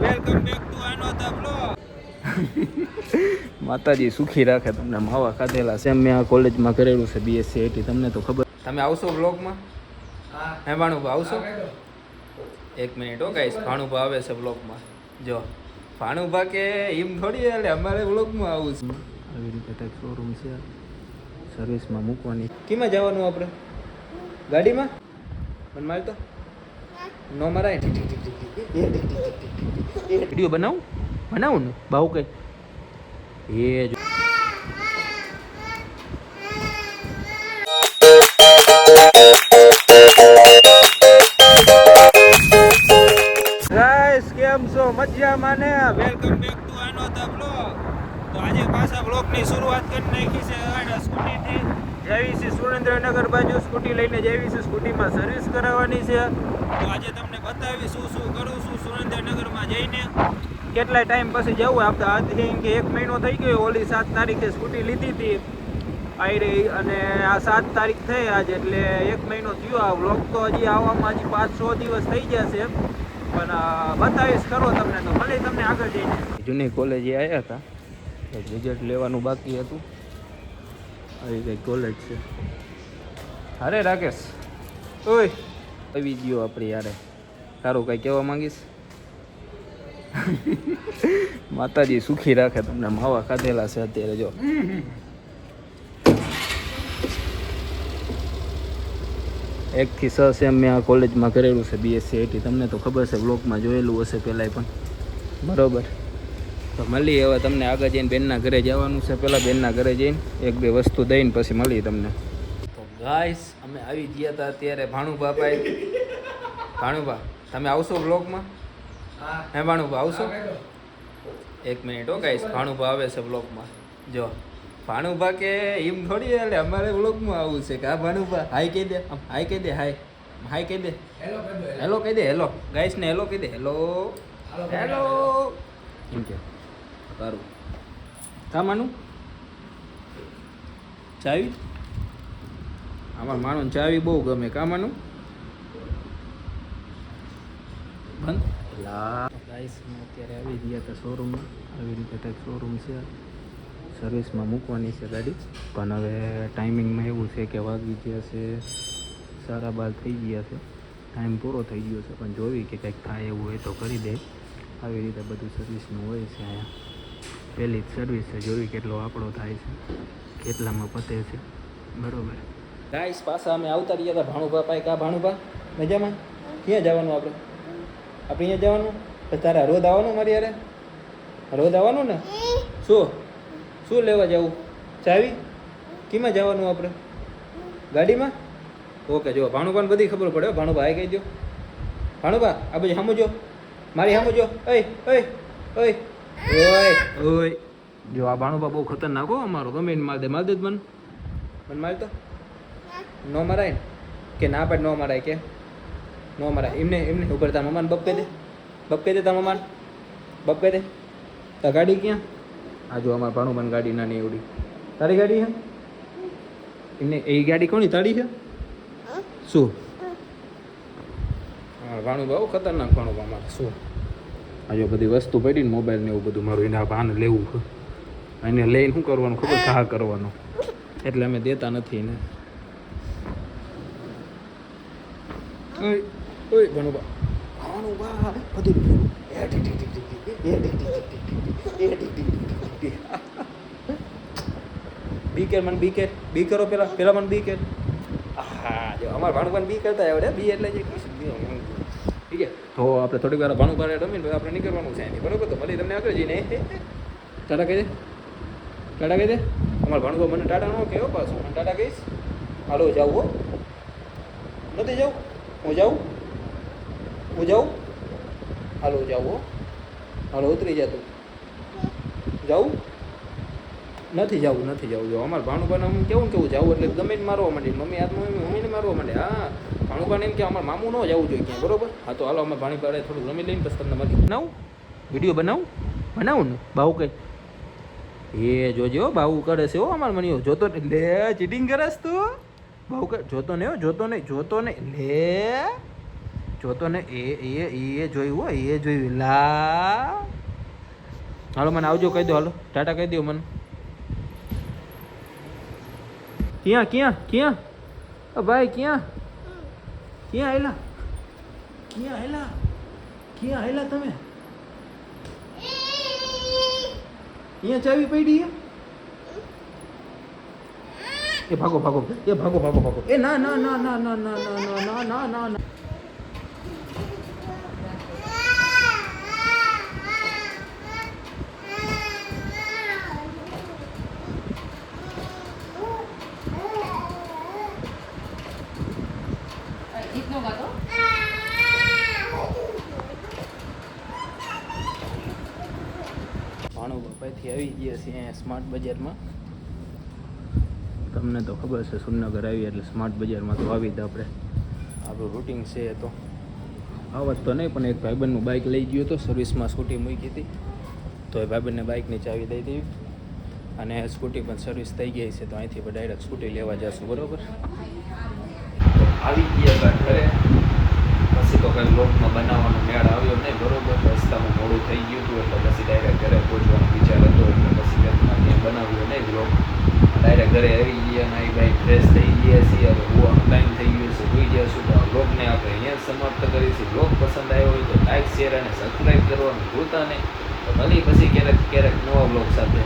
Welcome back to another blog. માતાજી સુખી રાખે તમને. માવા ખાધેલા સેમ મેં આ કોલેજમાં કરેલું છે બીએસસી આઈટી. તમને તો ખબર. તમે આવશો બ્લોગમાં? હે ભાણુભા આવશો? એક મિનિટ હો ગાઈસ, ભાણુભા આવે છે બ્લોગમાં. જો ભાણુભા કે એમ થોડી એટલે અમારે બ્લોગમાં આવું છે. આવી રીતે કંઈક શોરૂમ છે, સર્વિસમાં મૂકવાની. કેમાં જવાનું આપણે? ગાડીમાં? મને માલ તો નો મરાય. વિડીયો બનાવું ને બાહુ કઈ એ જો. ગાઈસ કેમ છો? મજામાં ને? Welcome back to another blog. તો આજે પાછા બ્લોગની શરૂઆત કરી નાખી છે સ્કૂટીથી. જેવી છે સુરેન્દ્રનગર બાજુ સ્કૂટી લઈને જેવી છે, સ્કૂટીમાં સર્વિસ કરાવવાની છે. તો આજે તમને બતાવી શું કરું છું સુરેન્દ્રનગરમાં જઈને. કેટલા ટાઈમ પછી જવું આપણે? આજથી કે 1 મહિનો થઈ ગયો. ઓલી 7 તારીખે સ્કૂટી લીધી હતી આવી રહી, અને આ 7 તારીખ થઈ આજે, એટલે 1 મહિનો થયો. આ વ્લોગ તો હજી આવવામાં હજી 5-6 દિવસ થઈ જશે, પણ બતાવીશ કરો તમને. તો ભલે તમને આગળ જઈને જૂની કોલેજે આવ્યા હતા, રિઝલ્ટ લેવાનું બાકી હતું. આવી કઈ કોલેજ છે. અરે રાકેશ, ઓય આવી ગયો આપણી યારે. તારું કઈ કહેવા માંગીશ? માતાજી સુખી રાખે તમને. માવા ખાધેલા છે અત્યારે. જો 1 થી 6 સેમ મેં આ કોલેજમાં કરેલું છે બીએસસી આઈટી. તમને તો ખબર છે, બ્લોગમાં જોયેલું હશે પહેલાંય પણ. બરોબર, તો મળીએ હવે તમને આગળ જઈને. બેનના ઘરે જવાનું છે, પહેલાં બેનના ઘરે જઈને 1-2 વસ્તુ દઈને પછી મળીએ તમને. તો ગાઈસ અમે આવી ગયા હતા અત્યારે ભાણુભા પાસે. ભાણુભા તમે આવશો બ્લોગમાં? હે ભાણુભા આવશો? 1 મિનિટ હો ગાઈસ, ભાણુભા આવે છે બ્લોગમાં. જો ભાણુભા કે એમ થોડી એટલે અમારે બ્લોગમાં આવું છે. કે આ ભાણુભા હાય કહી દે, હાય કહી દે, હાય કહી દે, હેલો કહી દે, હેલો ગાઈસ ને હેલો કહી દે, હેલો હેલો એમ કે. સારું કામાનું ચાવી અમાર માણું ચાવી બહુ ગમે. કામાનું બંધ લા. ગાઈસ અત્યારે આવી ગયા હતા શોરૂમમાં. આવી રીતે કંઈક શોરૂમ છે, સર્વિસમાં મૂકવાની છે ગાડી. પણ હવે ટાઈમિંગમાં એવું છે કે વાગી ગયા છે 12:30 થઈ ગયા છે. ટાઈમ પૂરો થઈ ગયો છે, પણ જોવી કે કંઈક થાય એવું હોય તો કરી દે. આવી રીતે બધું સર્વિસનું હોય છે અહીંયા. પહેલી જ સર્વિસ છે, જોવી કેટલો આંકડો થાય છે, કેટલામાં પતે છે. બરોબર ગાઈસ, પાછા અમે આવતા રહ્યા હતા ભાણુભા પાસે. કા ભાણુભા મજામાં? ક્યાં જવાનું આપણે? અહીંયા જવાનું? પછી તારે રોજ આવવાનું મારી યારે? રોજ આવવાનું ને? શું લેવા જવું? ચાવી? કેમાં જવાનું આપણે? ગાડીમાં? ઓકે. જો ભાણુભાને બધી ખબર પડે. ભાણુભા આઈ કહી દો. ભાણુભા આ બધી સમજો, મારી સમજો. ઓય ઓય ઓય ઓય ઓય. જો આ ભાણુભા બહુ ખતરનાક હો અમારો. ગમે એને માલ દે. માલ દે મને માલ તો નો મરાય ને? કે ના પાડ નો મરાય? કે નો મરાય? એમને ઉપર તાર મમ્માને બપ કહી દે, બપ કહી દે તાર મમ્માને, બપ કહી દે. તાર ગાડી ક્યાં? આ જો અમારા ભાણુભાની ગાડી નાની એવડી. તારી ગાડી છે? એમને એ ગાડી કોની? તારી છે? શું હા ભાણુભા બહુ ખતરનાક ભાણુભા અમારે. શું આ જો બધી વસ્તુ પડી ને, મોબાઈલ ને એવું બધું મારું. એને ભાન લેવું છે, એને લઈને શું કરવાનું ખબર? ઘા કરવાનો. એટલે અમે દેતા નથી એને. ઓય ઓય ભાણુભા, ભાણુભા બધું બીકેર મને બીકેર બી કરો. પેલા મને બીકેર. હા જો અમારા ભાણુભાને બી કરતા આવડે. બી એટલે ઠીક છે. તો આપણે થોડીક વાર ભાણુભાને રમીને આપણે નીકળવાનું છે એની. બરોબર, તો મળી તમને આગળ જઈને. ટાટા કહી દે, ટાટા કહી દે. અમારા ભાણુભા મને ટાટા ન કહેવો પાછું. મને ટાટા કહીશ. હાલો જાઉં હો. નથી જાઉં? હું જાઉં? હાલો જાઉં હો. હાલો ઉતરી જા તું. જાઉં? નથી જવું. જો અમારા ભાણુભાને હું કેવું જાવું એટલે ગમે ને મારવા માંડી. મમ્મી હાથમાં મમ્મીને મારવા માંડે. હા ભાણુભાને એમ કે અમારા મામું ન જવું જોઈએ ક્યાં. બરોબર, હા તો હાલો અમે ભાણી થોડું રમી લઈને પછી તમને મળી. બનાવું વિડીયો બનાવું ને બાહુ કઈ એ જોજો. બાહુ કરે છે હો અમારે મનીયો. જોતો લે ચીટિંગ કરે તું. બાહુ કર. જોતો નહીં લે જોતો ને એ જોયું હો, એ જોયું. લા હાલો મને આવજો કહી દો, હાલો ટાટા કહી દો મને. ક્યાં ક્યાં ક્યાં ભાઈ ક્યાં ક્યાં આયલા, ક્યાં આયલા, ક્યાં આયલા તમે? અહીંયા ચાવી પડી એ ભાગો ભાગો, એ ભાગો ભાગો ભાગો. એ ના ના ના ના ના ના ના ના ના ના ના. ભાણું બાપાથી આવી ગયા છીએ અહીંયા સ્માર્ટ બજારમાં. તમને તો ખબર છે સુરનગર આવી એટલે સ્માર્ટ બજારમાં તો આવી જ આપણે, આપણું રૂટિન છે. તો આવત તો નહીં, પણ એક ભાઈબંધનું બાઇક લઈ ગયું હતું, સર્વિસમાં સ્કૂટી મૂકી હતી, તો એ ભાઈબંધને બાઇકની ચાવી દઈ દેવી, અને સ્કૂટી પણ સર્વિસ થઈ ગઈ છે, તો અહીંથી ડાયરેક્ટ સ્કૂટી લેવા જશું. બરાબર, આવી ગયા ઘરે. પછી તો કંઈ બ્લોગમાં બનાવવાનો મેળ આવ્યો નહીં. બરાબર, રસ્તામાં મોડું થઈ ગયું હતું એટલે પછી ડાયરેક્ટ ઘરે પહોંચવાનો વિચાર હતો, એટલે પછી ત્યાં બનાવ્યો નહીં બ્લોગ. ડાયરેક્ટ ઘરે આવી ગયા, નાઈ બાઈક ફ્રેશ થઈ ગયા છીએ, હવે હોવાનો ટાઈમ થઈ ગયો છે, હોઈ જશું. તો આ બ્લોગને આપણે અહીંયા જ સમાપ્ત કરીશું. બ્લોગ પસંદ આવ્યો હોય તો લાઈક, શેર અને સબસ્ક્રાઈબ કરવાનું ભૂલતા નહીં. તો ભલે પછી ક્યારેક નવા બ્લોગ સાથે